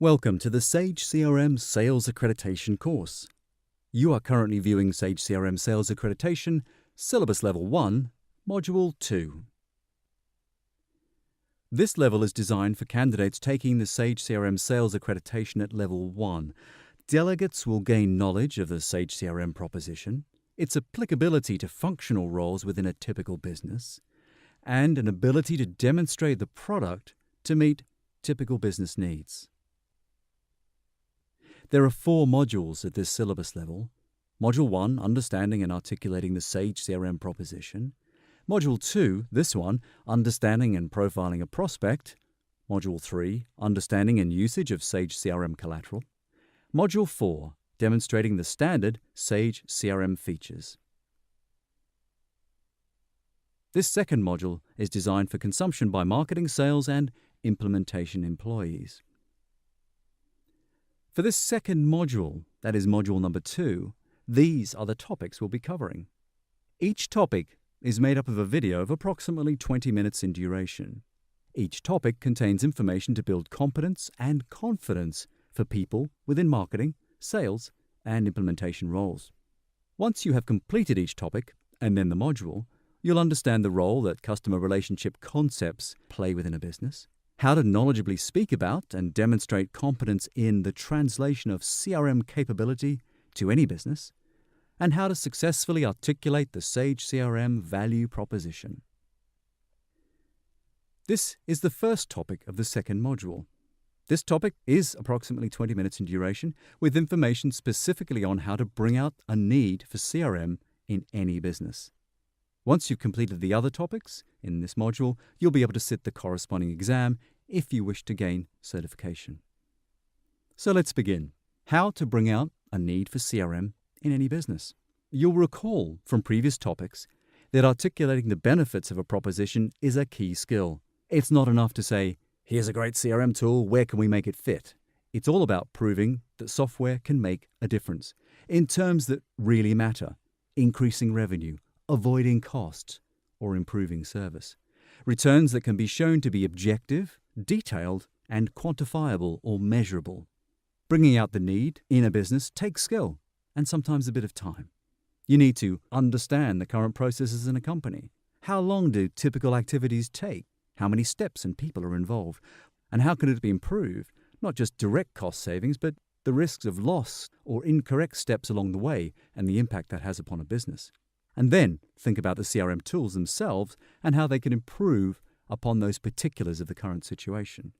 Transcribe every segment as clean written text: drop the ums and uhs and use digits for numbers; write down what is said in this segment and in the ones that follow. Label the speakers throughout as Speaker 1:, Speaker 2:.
Speaker 1: Welcome to the Sage CRM Sales Accreditation course. You are currently viewing Sage CRM Sales Accreditation, Syllabus Level 1, Module 2. This level is designed for candidates taking the Sage CRM Sales Accreditation at Level 1. Delegates will gain knowledge of the Sage CRM proposition, its applicability to functional roles within a typical business, and an ability to demonstrate the product to meet typical business needs. There are 4 modules at this syllabus level. Module 1, Understanding and Articulating the Sage CRM Proposition. Module 2, this one, Understanding and Profiling a Prospect. Module 3, Understanding and Usage of Sage CRM Collateral. Module 4, Demonstrating the Standard Sage CRM Features. This second module is designed for consumption by marketing, sales, and implementation employees. For this second module, that is module number 2, these are the topics we'll be covering. Each topic is made up of a video of approximately 20 minutes in duration. Each topic contains information to build competence and confidence for people within marketing, sales, and implementation roles. Once you have completed each topic, and then the module, you'll understand the role that customer relationship concepts play within a business, how to knowledgeably speak about and demonstrate competence in the translation of CRM capability to any business, and how to successfully articulate the Sage CRM value proposition. This is the first topic of the second module. This topic is approximately 20 minutes in duration, with information specifically on how to bring out a need for CRM in any business. Once you've completed the other topics in this module, you'll be able to sit the corresponding exam if you wish to gain certification. So let's begin. How to bring out a need for CRM in any business. You'll recall from previous topics that articulating the benefits of a proposition is a key skill. It's not enough to say, here's a great CRM tool, where can we make it fit? It's all about proving that software can make a difference in terms that really matter, increasing revenue, avoiding costs, or improving service. Returns that can be shown to be objective, detailed, and quantifiable or measurable. Bringing out the need in a business takes skill and sometimes a bit of time. You need to understand the current processes in a company. How long do typical activities take? How many steps and people are involved? And how can it be improved? Not just direct cost savings, but the risks of loss or incorrect steps along the way and the impact that has upon a business. And then think about the CRM tools themselves and how they can improve upon those particulars of the current situation.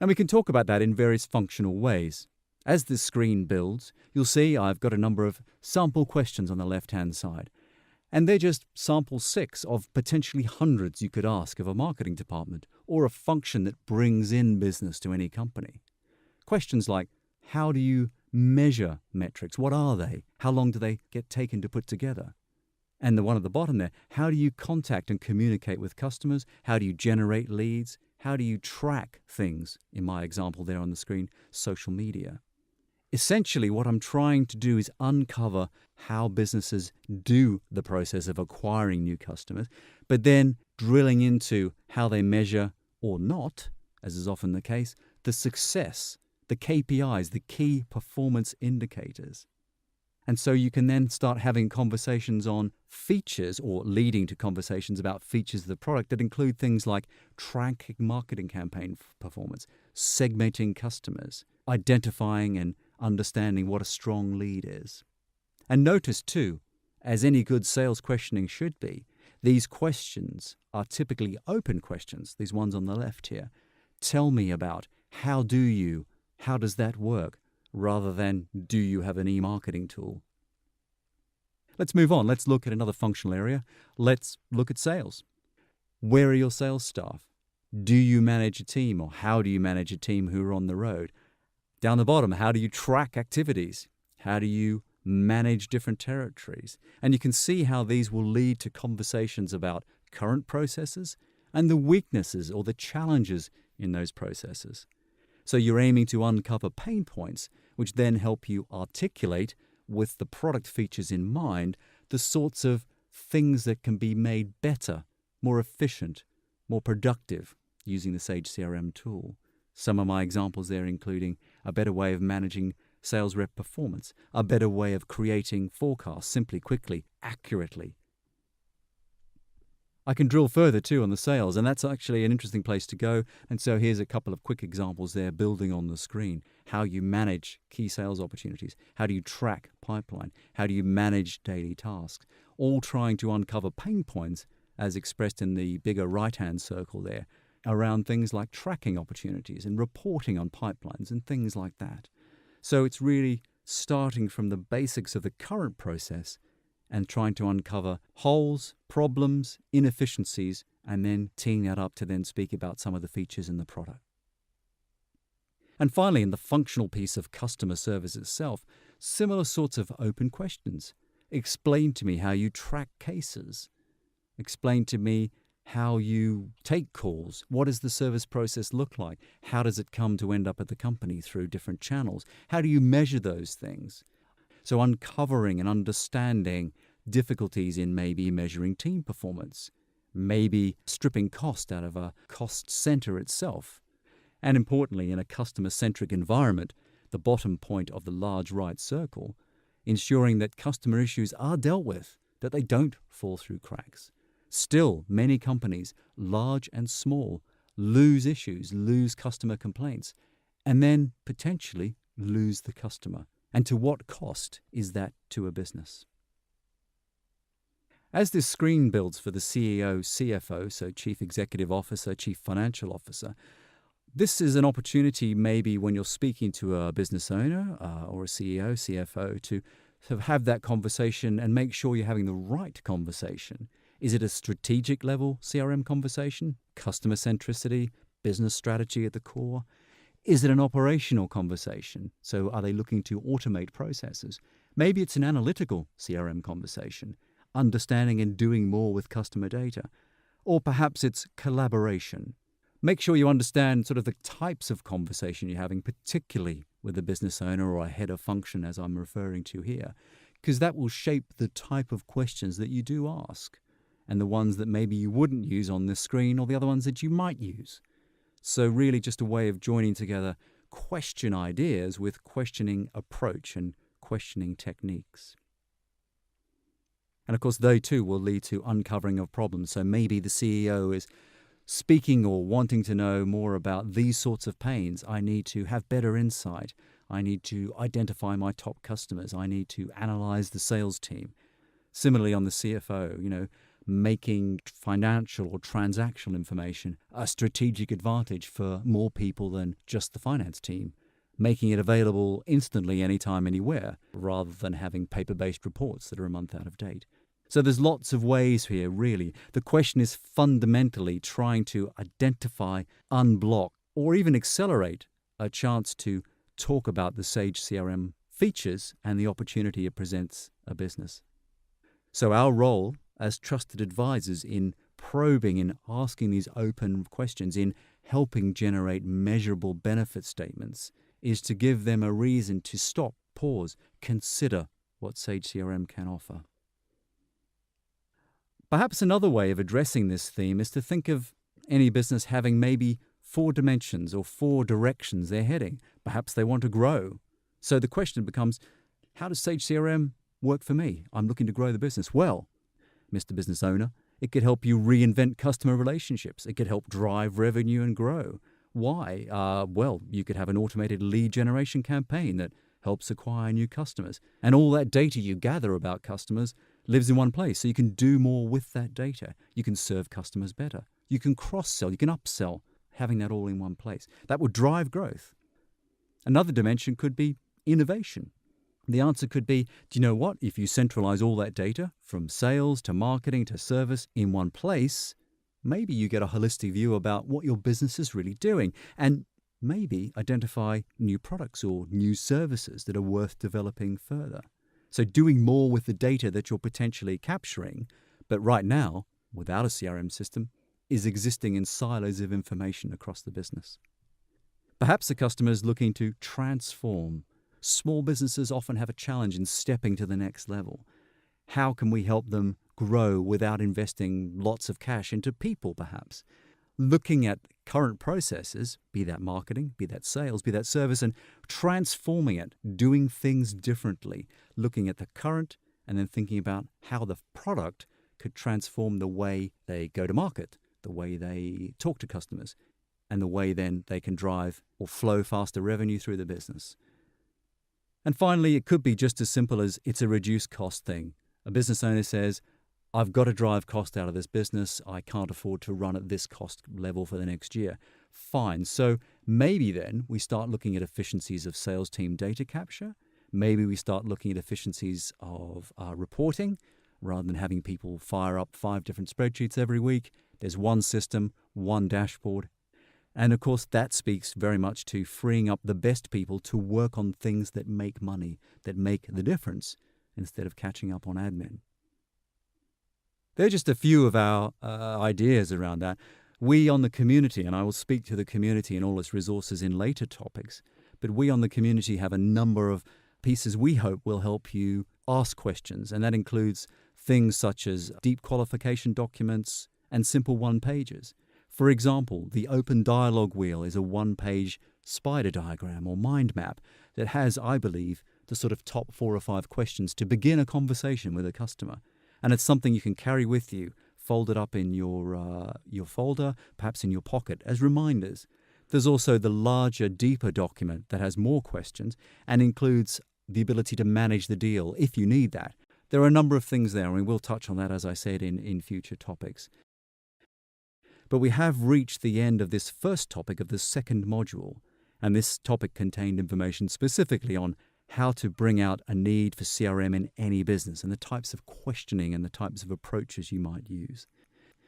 Speaker 1: And we can talk about that in various functional ways. As this screen builds, you'll see I've got a number of sample questions on the left-hand side. And they're just sample 6 of potentially hundreds you could ask of a marketing department or a function that brings in business to any company. Questions like, how do you measure metrics? What are they? How long do they get taken to put together? And the one at the bottom there, how do you contact and communicate with customers? How do you generate leads? How do you track things? In my example there on the screen, social media. Essentially, what I'm trying to do is uncover how businesses do the process of acquiring new customers, but then drilling into how they measure or not, as is often the case, the success, the KPIs, the key performance indicators. And so you can then start having conversations on features or leading to conversations about features of the product that include things like tracking marketing campaign performance, segmenting customers, identifying and understanding what a strong lead is. And notice too, as any good sales questioning should be, these questions are typically open questions, these ones on the left here. Tell me about how does that work, rather than do you have an e-marketing tool? Let's move on. Let's look at another functional area. Let's look at sales. Where are your sales staff? Do you manage a team, or how do you manage a team who are on the road? Down the bottom, how do you track activities? How do you manage different territories? And you can see how these will lead to conversations about current processes and the weaknesses or the challenges in those processes. So you're aiming to uncover pain points, which then help you articulate, with the product features in mind, the sorts of things that can be made better, more efficient, more productive using the Sage CRM tool. Some of my examples there including a better way of managing sales rep performance, a better way of creating forecasts simply, quickly, accurately. I can drill further too on the sales, and that's actually an interesting place to go. And so here's a couple of quick examples there building on the screen. How you manage key sales opportunities. How do you track pipeline? How do you manage daily tasks? All trying to uncover pain points as expressed in the bigger right-hand circle there around things like tracking opportunities and reporting on pipelines and things like that. So it's really starting from the basics of the current process and trying to uncover holes, problems, inefficiencies, and then teeing that up to then speak about some of the features in the product. And finally, in the functional piece of customer service itself, similar sorts of open questions. Explain to me how you track cases. Explain to me how you take calls. What does the service process look like? How does it come to end up at the company through different channels? How do you measure those things? So uncovering and understanding difficulties in maybe measuring team performance, maybe stripping cost out of a cost center itself. And importantly, in a customer-centric environment, the bottom point of the large right circle, ensuring that customer issues are dealt with, that they don't fall through cracks. Still, many companies, large and small, lose issues, lose customer complaints, and then potentially lose the customer. And to what cost is that to a business? As this screen builds for the CEO, CFO, so Chief Executive Officer, Chief Financial Officer, this is an opportunity maybe when you're speaking to a business owner or a CEO, CFO to have that conversation and make sure you're having the right conversation. Is it a strategic level CRM conversation, customer centricity, business strategy at the core? Is it an operational conversation? So are they looking to automate processes? Maybe it's an analytical CRM conversation, understanding and doing more with customer data. Or perhaps it's collaboration. Make sure you understand sort of the types of conversation you're having, particularly with a business owner or a head of function, as I'm referring to here, because that will shape the type of questions that you do ask, and the ones that maybe you wouldn't use on this screen or the other ones that you might use. So really just a way of joining together question ideas with questioning approach and questioning techniques. And of course, they too will lead to uncovering of problems. So maybe the CEO is speaking or wanting to know more about these sorts of pains. I need to have better insight. I need to identify my top customers. I need to analyze the sales team. Similarly on the CFO, making financial or transactional information a strategic advantage for more people than just the finance team, making it available instantly, anytime, anywhere, rather than having paper-based reports that are a month out of date. So there's lots of ways here, really. The question is fundamentally trying to identify, unblock, or even accelerate a chance to talk about the Sage CRM features and the opportunity it presents a business. So our role as trusted advisors in probing, in asking these open questions, in helping generate measurable benefit statements, is to give them a reason to stop, pause, consider what Sage CRM can offer. Perhaps another way of addressing this theme is to think of any business having maybe 4 dimensions or 4 directions they're heading. Perhaps they want to grow. So the question becomes, how does Sage CRM work for me? I'm looking to grow the business. Well, Mr. Business Owner, it could help you reinvent customer relationships. It could help drive revenue and grow. Why? Well, you could have an automated lead generation campaign that helps acquire new customers. And all that data you gather about customers lives in one place, so you can do more with that data. You can serve customers better. You can cross-sell, you can upsell, having that all in one place. That would drive growth. Another dimension could be innovation. The answer could be, do you know what? If you centralize all that data, from sales to marketing to service, in one place, maybe you get a holistic view about what your business is really doing, and maybe identify new products or new services that are worth developing further. So doing more with the data that you're potentially capturing, but right now, without a CRM system, is existing in silos of information across the business. Perhaps the customer is looking to transform. Small businesses often have a challenge in stepping to the next level. How can we help them grow without investing lots of cash into people, perhaps? Looking at current processes, be that marketing, be that sales, be that service, and transforming it, doing things differently, looking at the current and then thinking about how the product could transform the way they go to market, the way they talk to customers, and the way then they can drive or flow faster revenue through the business. And finally, it could be just as simple as it's a reduced cost thing. A business owner says, I've got to drive cost out of this business. I can't afford to run at this cost level for the next year. Fine. So maybe then we start looking at efficiencies of sales team data capture. Maybe we start looking at efficiencies of reporting. Rather than having people fire up 5 different spreadsheets every week, there's one system, one dashboard. And of course, that speaks very much to freeing up the best people to work on things that make money, that make the difference, instead of catching up on admin. They're just a few of our ideas around that. We on the community, and I will speak to the community and all its resources in later topics, but we on the community have a number of pieces we hope will help you ask questions, and that includes things such as deep qualification documents and simple one-pagers. For example, the open dialogue wheel is a one-page spider diagram or mind map that has, I believe, the sort of top 4 or 5 questions to begin a conversation with a customer. And it's something you can carry with you, folded up in your folder, perhaps in your pocket, as reminders. There's also the larger, deeper document that has more questions and includes the ability to manage the deal if you need that. There are a number of things there, and we will touch on that, as I said, in future topics. But we have reached the end of this first topic of the second module, and this topic contained information specifically on how to bring out a need for CRM in any business and the types of questioning and the types of approaches you might use.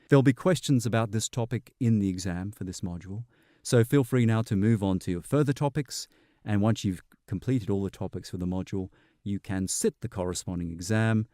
Speaker 1: There'll be questions about this topic in the exam for this module, so feel free now to move on to further topics, and once you've completed all the topics for the module, you can sit the corresponding exam,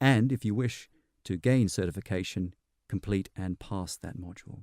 Speaker 1: and if you wish to gain certification, complete and pass that module.